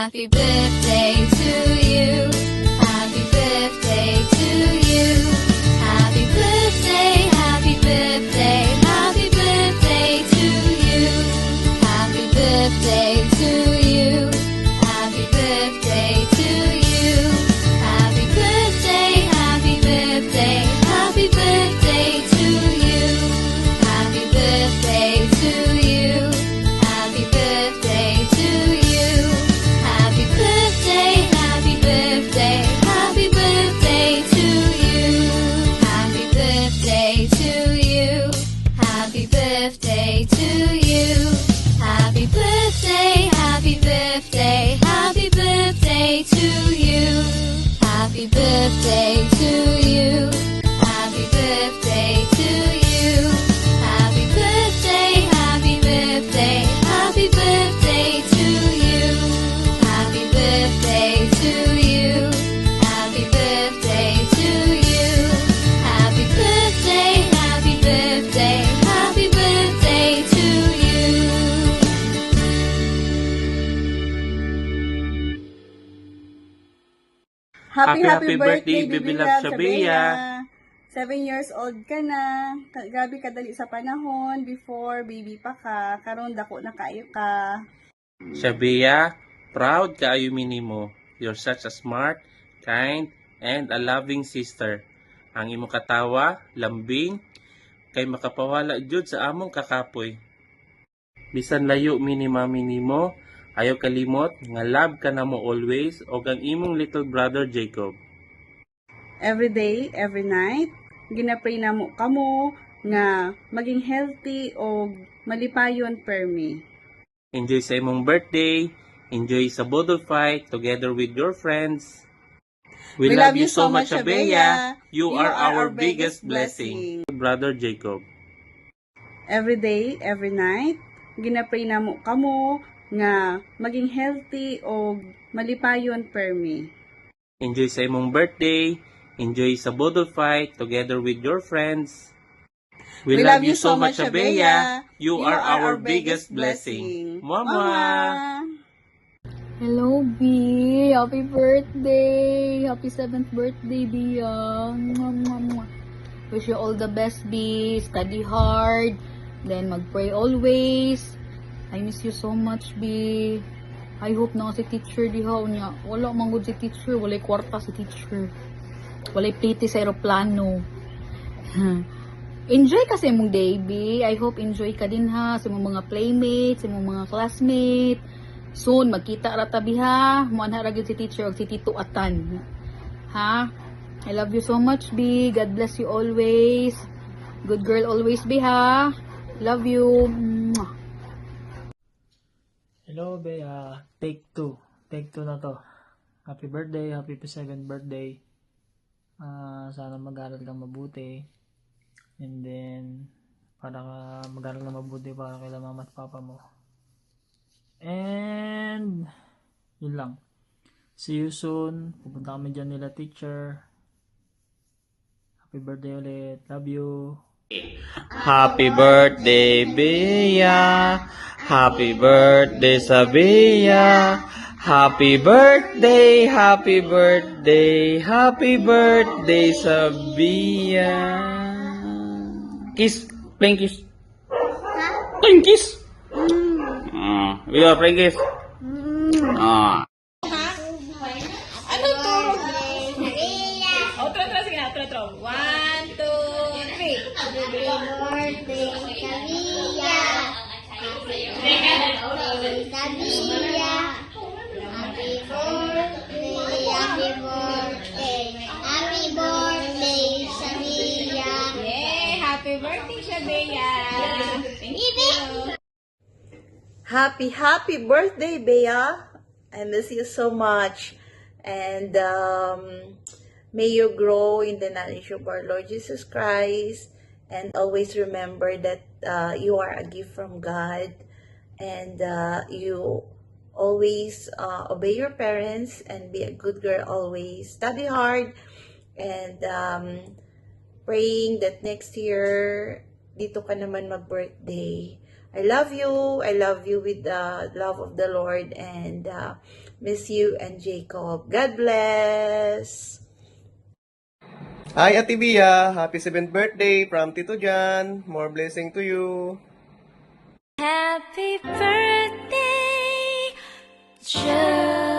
Happy birthday to you. Happy birthday to you. Happy birthday, happy birthday, happy birthday to you. Happy birthday to you. Happy birthday to you. Happy birthday, happy birthday, happy birthday to you. Happy birthday to you. Happy birthday to you. Happy birthday, happy birthday, happy birthday to you. Happy birthday to you. Happy birthday to you. Happy birthday, happy birthday, happy birthday to you. Happy birthday to you. Happy birthday to you. Happy birthday, happy birthday, happy birthday to you. Happy birthday to you. Happy birthday to you. Happy birthday, happy birthday, happy birthday to you. Happy birthday, Baby Love Shabea. 7 years old ka na. Grabe kadali sa panahon. Before, baby pa ka. Karon dako na kayo ka. Shabea, proud kaayo minimo. You're such a smart, kind, and a loving sister. Ang imong katawa, lambing, kay makapawala jud sa among kakapoy. Bisan layo mami nimo, ayaw kalimot nga love ka na mo always og ang imong little brother Jacob. Every day, every night, ginapray na mo kamo nga maging healthy o malipayon permi. Enjoy sa imong birthday, enjoy sa bodol fight together with your friends. We love you so much, Shabea. You are our biggest blessing. Brother Jacob. Every day, every night, ginapray na mo kamo nga maging healthy o malipayon permi. Enjoy sa imong birthday, enjoy sa bodol fight together with your friends. We love you so much, Shabea. You are our biggest blessing. Mama! Hello, B. Happy birthday. Happy 7th birthday, Bia. Mwah, mwah, mwah. Wish you all the best, B. Study hard. Then mag-pray always. I miss you so much, B. I hope na si teacher diha niya. Wala manggod si teacher. Walay kwarta si teacher. Walay plate sa aeroplano. Enjoy kasi mong day, B. I hope enjoy ka din ha. Sa mong mga playmates, sa mong mga classmates. Soon, magkita ratabi ha. Muan haragin si teacher o si Tito Atan. Ha? I love you so much, B. God bless you always. Good girl always, B, ha? Love you. Mwah. Hello, Bea. Take 2. Take 2 na to. Happy birthday. Happy 7th birthday. Sana mag-aral kang mabuti. And then, para mag-aral kang mabuti para kay mama at papa mo. And, yun lang. See you soon. Pupunta kami dyan nila teacher. Happy birthday ulit. Love you. Happy birthday, Bea. Happy birthday, Sabea. Happy birthday, happy birthday, happy birthday, Sabea. Kiss, playing kiss. Playing kiss. We are playing kiss. Ano to? Otro, sige na, otro. 1, 2, 3. Happy birthday, Sabia. Happy birthday, happy birthday. Happy birthday, Sabia. Yay! Happy birthday, Shabea! Thank you! Happy birthday, Bea. I miss you so much. And may you grow in the knowledge of our Lord Jesus Christ. And always remember that you are a gift from God. And you always obey your parents and be a good girl always. Study hard. And praying that next year, dito ka naman mag-birthday. I love you with the love of the Lord, and Miss you and Jacob. God bless. Hi, Ate Bia. Happy 7th birthday from Tito Jan. More blessing to you. Happy birthday, Joe.